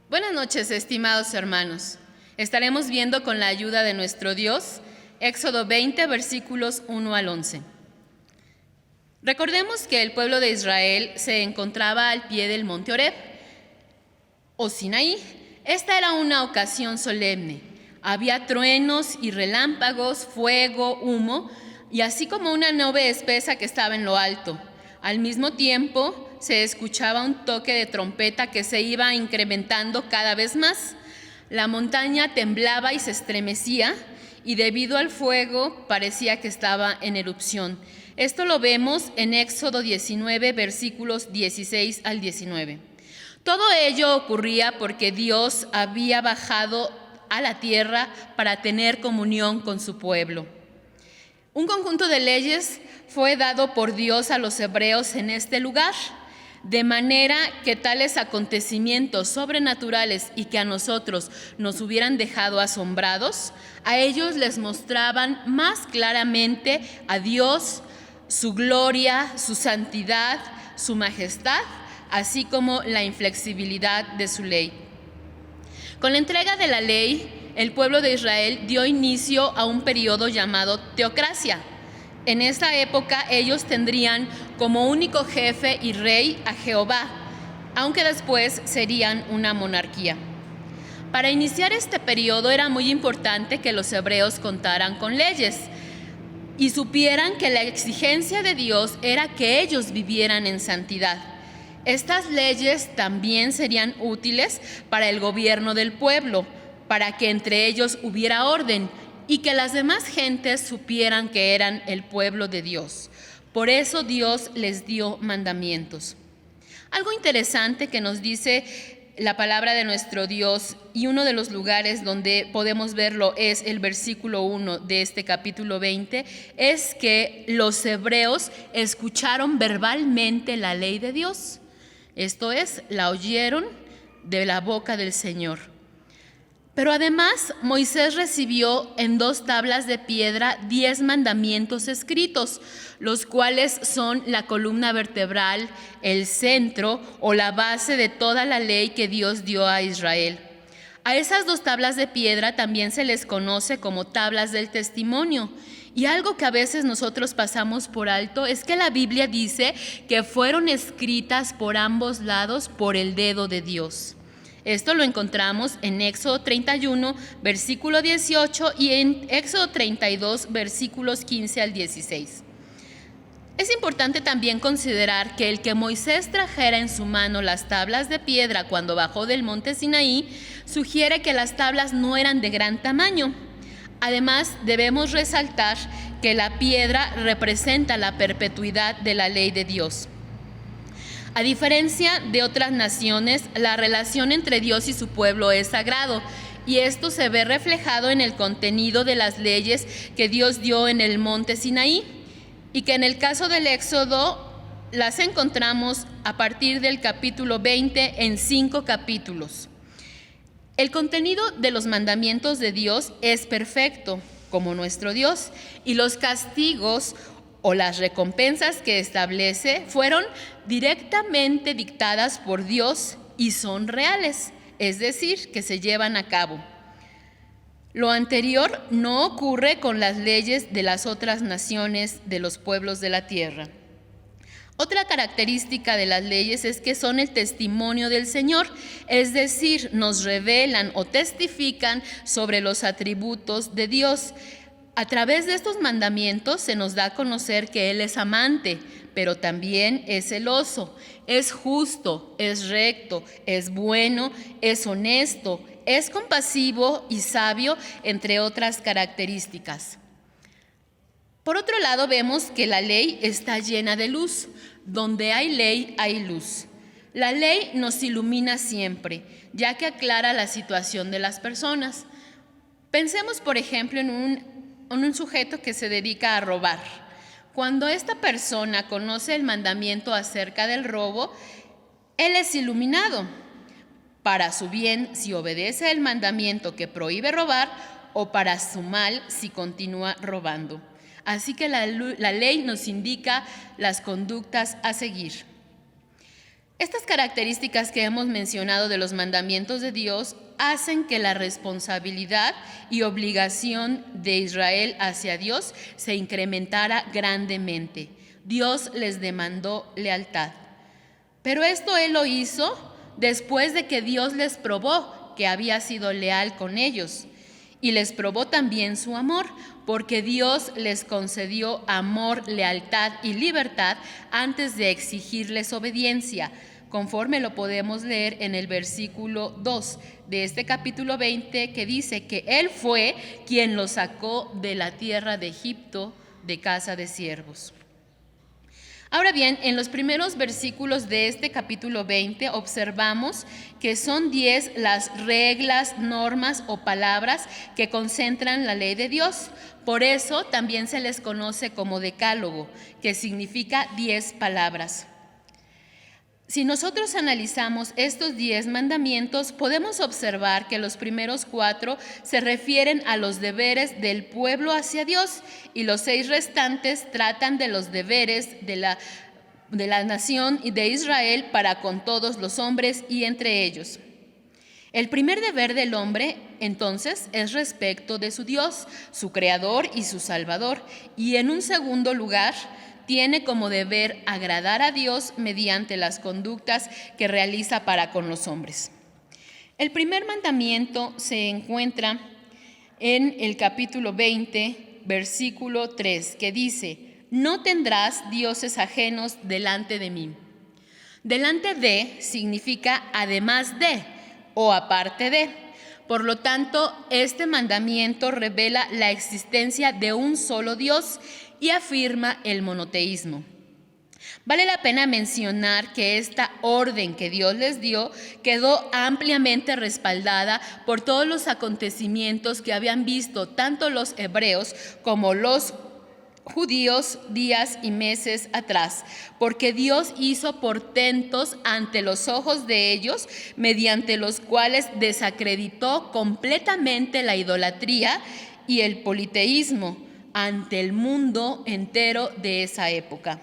Buenas noches, estimados hermanos. Estaremos viendo con la ayuda de nuestro Dios Éxodo 20, versículos 1 al 11. Recordemos que el pueblo de Israel se encontraba al pie del monte Horeb, o Sinaí. Esta era una ocasión solemne. Había truenos y relámpagos, fuego, humo, y así como una nube espesa que estaba en lo alto. Al mismo tiempo, se escuchaba un toque de trompeta que se iba incrementando cada vez más. La montaña temblaba y se estremecía, y debido al fuego parecía que estaba en erupción. Esto lo vemos en Éxodo 19, versículos 16 al 19. Todo ello ocurría porque Dios había bajado a la tierra para tener comunión con su pueblo. Un conjunto de leyes fue dado por Dios a los hebreos en este lugar, de manera que tales acontecimientos sobrenaturales y que a nosotros nos hubieran dejado asombrados, a ellos les mostraban más claramente a Dios, su gloria, su santidad, su majestad, así como la inflexibilidad de su ley. Con la entrega de la ley, el pueblo de Israel dio inicio a un periodo llamado teocracia. En esa época ellos tendrían como único jefe y rey a Jehová, aunque después serían una monarquía. Para iniciar este periodo era muy importante que los hebreos contaran con leyes y supieran que la exigencia de Dios era que ellos vivieran en santidad. Estas leyes también serían útiles para el gobierno del pueblo, para que entre ellos hubiera orden y que las demás gentes supieran que eran el pueblo de Dios. Por eso Dios les dio mandamientos. Algo interesante que nos dice la palabra de nuestro Dios, y uno de los lugares donde podemos verlo es el versículo 1 de este capítulo 20, es que los hebreos escucharon verbalmente la ley de Dios. Esto es, la oyeron de la boca del Señor. Pero además, Moisés recibió en 2 tablas de piedra 10 mandamientos escritos, los cuales son la columna vertebral, el centro o la base de toda la ley que Dios dio a Israel. A esas 2 tablas de piedra también se les conoce como tablas del testimonio. Y algo que a veces nosotros pasamos por alto es que la Biblia dice que fueron escritas por ambos lados por el dedo de Dios. Esto lo encontramos en Éxodo 31, versículo 18 y en Éxodo 32, versículos 15 al 16. Es importante también considerar que el que Moisés trajera en su mano las tablas de piedra cuando bajó del monte Sinaí sugiere que las tablas no eran de gran tamaño. Además, debemos resaltar que la piedra representa la perpetuidad de la ley de Dios. A diferencia de otras naciones, la relación entre Dios y su pueblo es sagrado, y esto se ve reflejado en el contenido de las leyes que Dios dio en el monte Sinaí, y que en el caso del Éxodo las encontramos a partir del capítulo 20 en 5 capítulos. El contenido de los mandamientos de Dios es perfecto, como nuestro Dios, y los castigos o las recompensas que establece fueron directamente dictadas por Dios y son reales, es decir, que se llevan a cabo. Lo anterior no ocurre con las leyes de las otras naciones de los pueblos de la tierra. Otra característica de las leyes es que son el testimonio del Señor, es decir, nos revelan o testifican sobre los atributos de Dios. A través de estos mandamientos se nos da a conocer que Él es amante, pero también es celoso, es justo, es recto, es bueno, es honesto, es compasivo y sabio, entre otras características. Por otro lado, vemos que la ley está llena de luz. Donde hay ley, hay luz. La ley nos ilumina siempre, ya que aclara la situación de las personas. Pensemos, por ejemplo, en un sujeto que se dedica a robar. Cuando esta persona conoce el mandamiento acerca del robo, él es iluminado para su bien si obedece el mandamiento que prohíbe robar o para su mal si continúa robando. Así que la ley nos indica las conductas a seguir. Estas características que hemos mencionado de los mandamientos de Dios hacen que la responsabilidad y obligación de Israel hacia Dios se incrementara grandemente. Dios les demandó lealtad. Pero esto Él lo hizo después de que Dios les probó que había sido leal con ellos. Y les probó también su amor, porque Dios les concedió amor, lealtad y libertad antes de exigirles obediencia, conforme lo podemos leer en el versículo 2 de este capítulo 20, que dice que Él fue quien los sacó de la tierra de Egipto, de casa de siervos. Ahora bien, en los primeros versículos de este capítulo 20 observamos que son 10 las reglas, normas o palabras que concentran la ley de Dios. Por eso también se les conoce como decálogo, que significa 10 palabras. Si nosotros analizamos estos 10 mandamientos, podemos observar que los primeros 4 se refieren a los deberes del pueblo hacia Dios y los 6 restantes tratan de los deberes de la nación y de Israel para con todos los hombres y entre ellos. El primer deber del hombre, entonces, es respecto de su Dios, su Creador y su Salvador, y en un segundo lugar, tiene como deber agradar a Dios mediante las conductas que realiza para con los hombres. El primer mandamiento se encuentra en el capítulo 20, versículo 3, que dice: no tendrás dioses ajenos delante de mí. Delante de significa además de o aparte de. Por lo tanto, este mandamiento revela la existencia de un solo Dios y afirma el monoteísmo. Vale la pena mencionar que esta orden que Dios les dio quedó ampliamente respaldada por todos los acontecimientos que habían visto tanto los hebreos como los judíos días y meses atrás, porque Dios hizo portentos ante los ojos de ellos, mediante los cuales desacreditó completamente la idolatría y el politeísmo ante el mundo entero de esa época.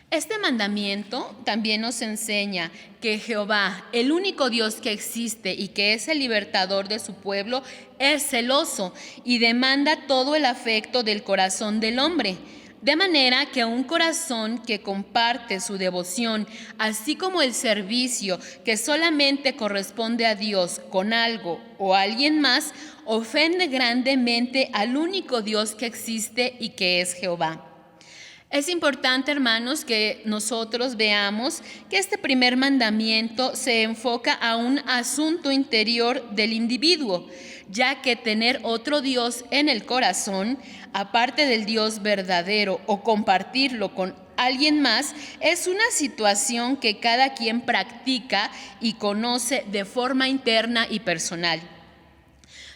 Este mandamiento también nos enseña que Jehová, el único Dios que existe y que es el libertador de su pueblo, es celoso y demanda todo el afecto del corazón del hombre. De manera que un corazón que comparte su devoción, así como el servicio que solamente corresponde a Dios con algo o alguien más, ofende grandemente al único Dios que existe y que es Jehová. Es importante, hermanos, que nosotros veamos que este primer mandamiento se enfoca a un asunto interior del individuo, ya que tener otro Dios en el corazón, aparte del Dios verdadero, o compartirlo con alguien más, es una situación que cada quien practica y conoce de forma interna y personal.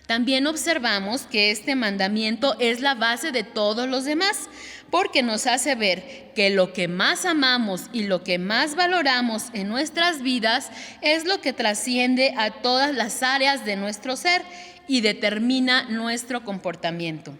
También observamos que este mandamiento es la base de todos los demás, porque nos hace ver que lo que más amamos y lo que más valoramos en nuestras vidas es lo que trasciende a todas las áreas de nuestro ser y determina nuestro comportamiento.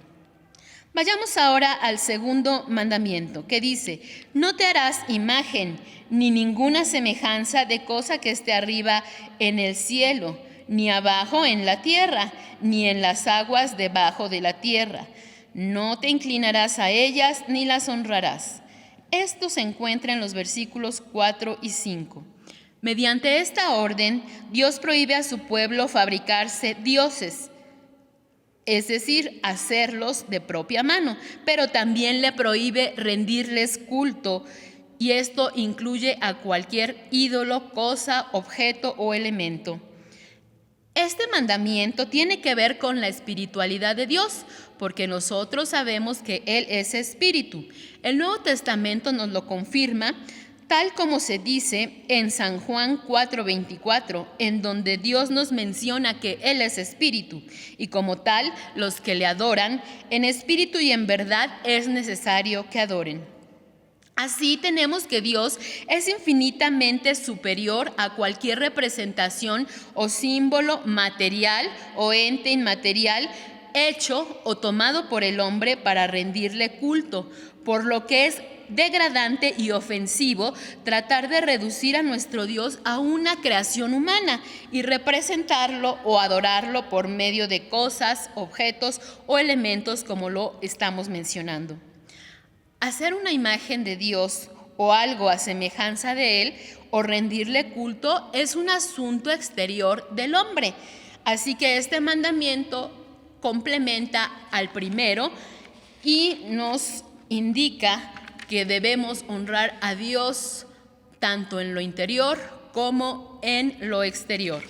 Vayamos ahora al segundo mandamiento, que dice: no te harás imagen ni ninguna semejanza de cosa que esté arriba en el cielo, ni abajo en la tierra, ni en las aguas debajo de la tierra. No te inclinarás a ellas ni las honrarás. Esto se encuentra en los versículos 4 y 5. Mediante esta orden, Dios prohíbe a su pueblo fabricarse dioses, es decir, hacerlos de propia mano, pero también le prohíbe rendirles culto, y esto incluye a cualquier ídolo, cosa, objeto o elemento. Este mandamiento tiene que ver con la espiritualidad de Dios, porque nosotros sabemos que Él es espíritu. El Nuevo Testamento nos lo confirma, tal como se dice en San Juan 4:24, en donde Dios nos menciona que Él es espíritu, y como tal, los que le adoran, en espíritu y en verdad, es necesario que adoren. Así tenemos que Dios es infinitamente superior a cualquier representación o símbolo material o ente inmaterial hecho o tomado por el hombre para rendirle culto, por lo que es degradante y ofensivo tratar de reducir a nuestro Dios a una creación humana y representarlo o adorarlo por medio de cosas, objetos o elementos como lo estamos mencionando. Hacer una imagen de Dios o algo a semejanza de Él o rendirle culto es un asunto exterior del hombre. Así que este mandamiento complementa al primero y nos indica que debemos honrar a Dios tanto en lo interior como en lo exterior.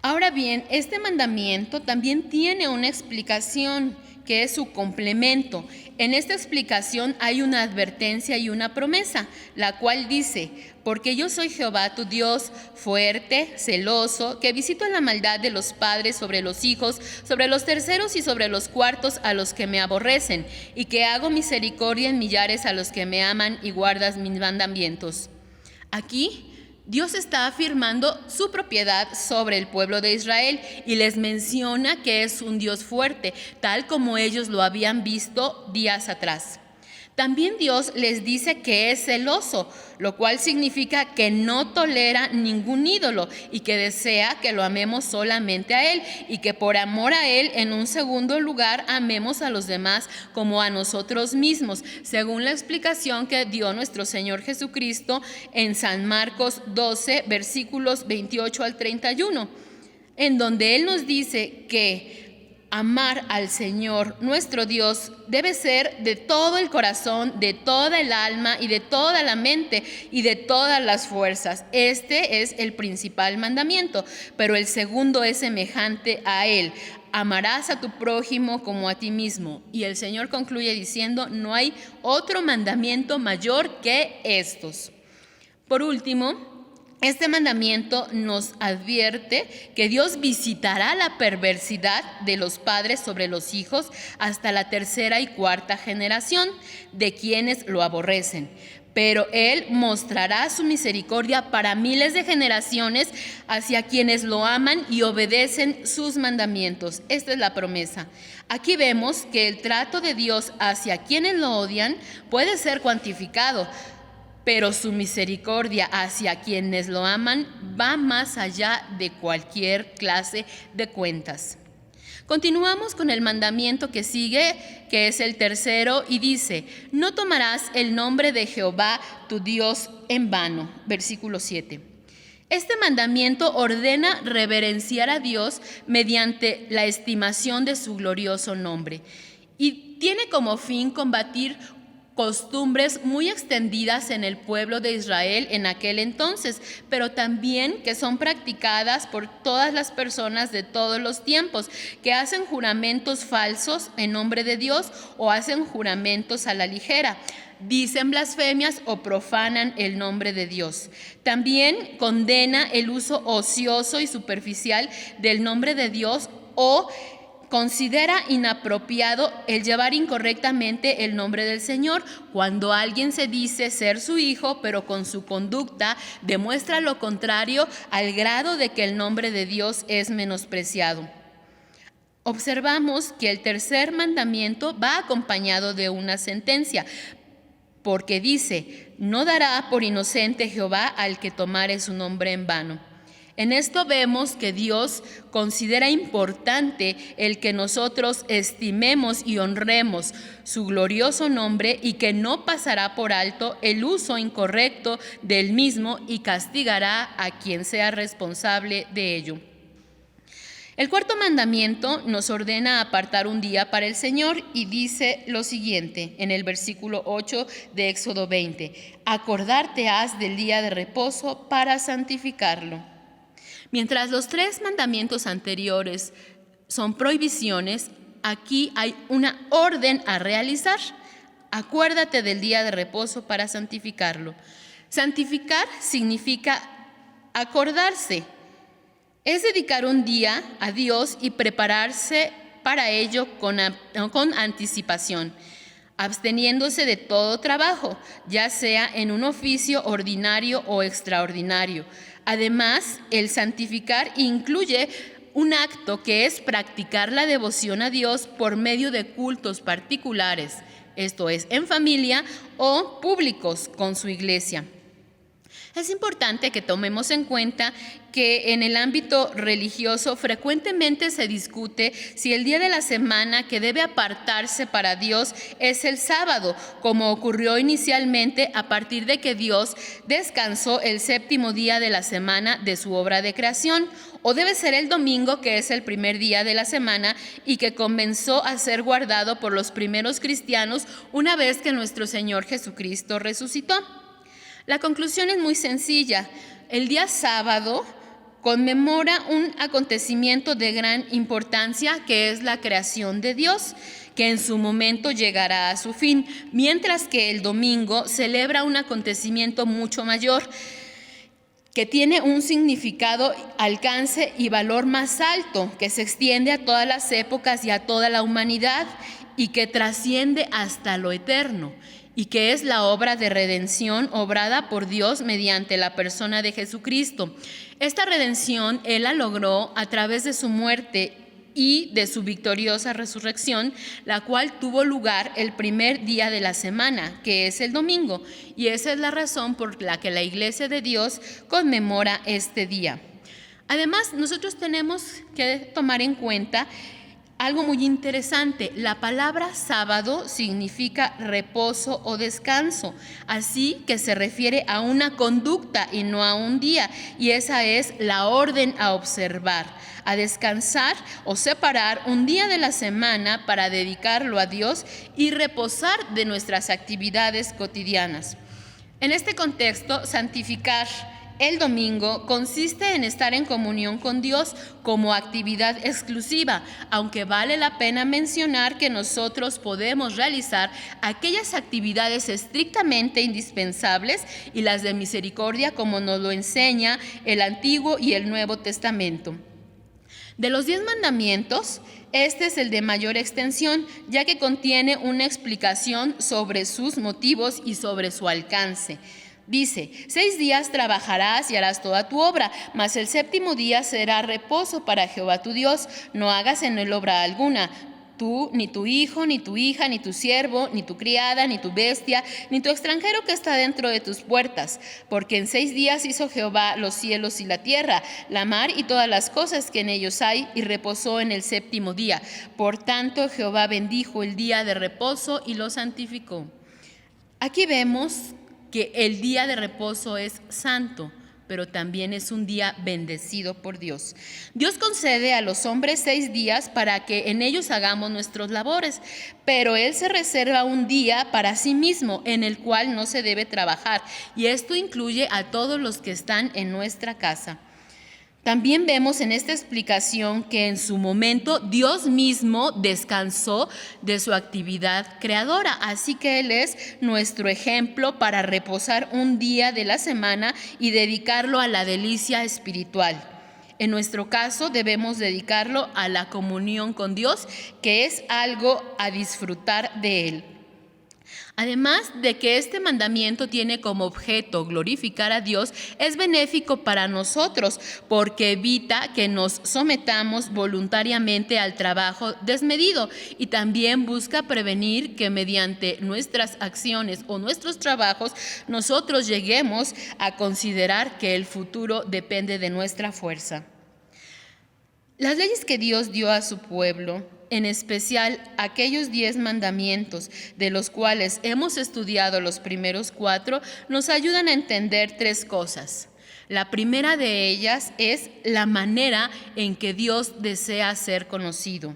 Ahora bien, este mandamiento también tiene una explicación que es su complemento. En esta explicación hay una advertencia y una promesa, la cual dice: porque yo soy Jehová tu Dios, fuerte, celoso, que visito la maldad de los padres sobre los hijos, sobre los terceros y sobre los cuartos a los que me aborrecen, y que hago misericordia en millares a los que me aman y guardas mis mandamientos. Aquí Dios está afirmando su propiedad sobre el pueblo de Israel y les menciona que es un Dios fuerte, tal como ellos lo habían visto días atrás. También Dios les dice que es celoso, lo cual significa que no tolera ningún ídolo y que desea que lo amemos solamente a Él y que por amor a Él, en un segundo lugar, amemos a los demás como a nosotros mismos, según la explicación que dio nuestro Señor Jesucristo en San Marcos 12, versículos 28 al 31, en donde Él nos dice que amar al Señor, nuestro Dios, debe ser de todo el corazón, de toda el alma y de toda la mente y de todas las fuerzas. Este es el principal mandamiento, pero el segundo es semejante a él: amarás a tu prójimo como a ti mismo. Y el Señor concluye diciendo: no hay otro mandamiento mayor que estos. Por último, este mandamiento nos advierte que Dios visitará la perversidad de los padres sobre los hijos hasta la tercera y cuarta generación de quienes lo aborrecen. Pero Él mostrará su misericordia para miles de generaciones hacia quienes lo aman y obedecen sus mandamientos. Esta es la promesa. Aquí vemos que el trato de Dios hacia quienes lo odian puede ser cuantificado, pero su misericordia hacia quienes lo aman va más allá de cualquier clase de cuentas. Continuamos con el mandamiento que sigue, que es el tercero, y dice: no tomarás el nombre de Jehová tu Dios en vano. Versículo 7. Este mandamiento ordena reverenciar a Dios mediante la estimación de su glorioso nombre y tiene como fin combatir costumbres muy extendidas en el pueblo de Israel en aquel entonces, pero también que son practicadas por todas las personas de todos los tiempos, que hacen juramentos falsos en nombre de Dios o hacen juramentos a la ligera, dicen blasfemias o profanan el nombre de Dios. También condena el uso ocioso y superficial del nombre de Dios o considera inapropiado el llevar incorrectamente el nombre del Señor cuando alguien se dice ser su hijo, pero con su conducta demuestra lo contrario al grado de que el nombre de Dios es menospreciado. Observamos que el tercer mandamiento va acompañado de una sentencia, porque dice: no dará por inocente Jehová al que tomare su nombre en vano. En esto vemos que Dios considera importante el que nosotros estimemos y honremos su glorioso nombre y que no pasará por alto el uso incorrecto del mismo y castigará a quien sea responsable de ello. El cuarto mandamiento nos ordena apartar un día para el Señor y dice lo siguiente en el versículo 8 de Éxodo 20: acordarte has del día de reposo para santificarlo. Mientras los tres mandamientos anteriores son prohibiciones, aquí hay una orden a realizar. Acuérdate del día de reposo para santificarlo. Santificar significa acordarse. Es dedicar un día a Dios y prepararse para ello con anticipación, absteniéndose de todo trabajo, ya sea en un oficio ordinario o extraordinario. Además, el santificar incluye un acto que es practicar la devoción a Dios por medio de cultos particulares, esto es, en familia o públicos con su iglesia. Es importante que tomemos en cuenta que en el ámbito religioso frecuentemente se discute si el día de la semana que debe apartarse para Dios es el sábado, como ocurrió inicialmente a partir de que Dios descansó el séptimo día de la semana de su obra de creación, o debe ser el domingo, que es el primer día de la semana y que comenzó a ser guardado por los primeros cristianos una vez que nuestro Señor Jesucristo resucitó. La conclusión es muy sencilla. El día sábado conmemora un acontecimiento de gran importancia, que es la creación de Dios, que en su momento llegará a su fin, mientras que el domingo celebra un acontecimiento mucho mayor, que tiene un significado, alcance y valor más alto, que se extiende a todas las épocas y a toda la humanidad, y que trasciende hasta lo eterno, y que es la obra de redención obrada por Dios mediante la persona de Jesucristo. Esta redención Él la logró a través de su muerte y de su victoriosa resurrección, la cual tuvo lugar el primer día de la semana, que es el domingo, y esa es la razón por la que la Iglesia de Dios conmemora este día. Además, nosotros tenemos que tomar en cuenta algo muy interesante. La palabra sábado significa reposo o descanso, así que se refiere a una conducta y no a un día, y esa es la orden a observar, a descansar o separar un día de la semana para dedicarlo a Dios y reposar de nuestras actividades cotidianas. En este contexto, santificar el domingo consiste en estar en comunión con Dios como actividad exclusiva, aunque vale la pena mencionar que nosotros podemos realizar aquellas actividades estrictamente indispensables y las de misericordia, como nos lo enseña el Antiguo y el Nuevo Testamento. De los 10 mandamientos, este es el de mayor extensión, ya que contiene una explicación sobre sus motivos y sobre su alcance. Dice: 6 días trabajarás y harás toda tu obra, mas el séptimo día será reposo para Jehová tu Dios. No hagas en él obra alguna, tú, ni tu hijo, ni tu hija, ni tu siervo, ni tu criada, ni tu bestia, ni tu extranjero que está dentro de tus puertas. Porque en 6 días hizo Jehová los cielos y la tierra, la mar y todas las cosas que en ellos hay, y reposó en el séptimo día. Por tanto, Jehová bendijo el día de reposo y lo santificó. Aquí vemos que el día de reposo es santo, pero también es un día bendecido por Dios. Dios concede a los hombres 6 días para que en ellos hagamos nuestras labores, pero Él se reserva un día para sí mismo en el cual no se debe trabajar, y esto incluye a todos los que están en nuestra casa. También vemos en esta explicación que en su momento Dios mismo descansó de su actividad creadora, así que Él es nuestro ejemplo para reposar un día de la semana y dedicarlo a la delicia espiritual. En nuestro caso debemos dedicarlo a la comunión con Dios, que es algo a disfrutar de Él. Además de que este mandamiento tiene como objeto glorificar a Dios, es benéfico para nosotros porque evita que nos sometamos voluntariamente al trabajo desmedido, y también busca prevenir que mediante nuestras acciones o nuestros trabajos nosotros lleguemos a considerar que el futuro depende de nuestra fuerza. Las leyes que Dios dio a su pueblo, en especial aquellos 10 mandamientos, de los cuales hemos estudiado los primeros 4, nos ayudan a entender 3 cosas. La primera de ellas es la manera en que Dios desea ser conocido.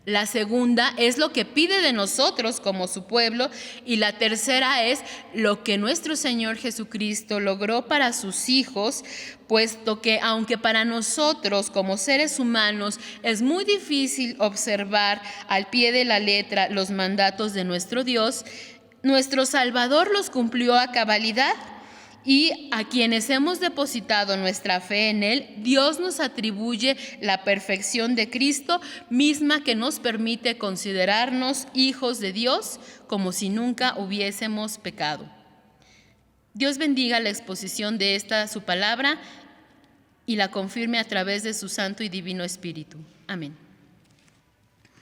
La segunda es lo que pide de nosotros como su pueblo, y la tercera es lo que nuestro Señor Jesucristo logró para sus hijos, puesto que aunque para nosotros como seres humanos es muy difícil observar al pie de la letra los mandatos de nuestro Dios, nuestro Salvador los cumplió a cabalidad. Y a quienes hemos depositado nuestra fe en Él, Dios nos atribuye la perfección de Cristo, misma que nos permite considerarnos hijos de Dios como si nunca hubiésemos pecado. Dios bendiga la exposición de esta su palabra y la confirme a través de su Santo y Divino Espíritu. Amén.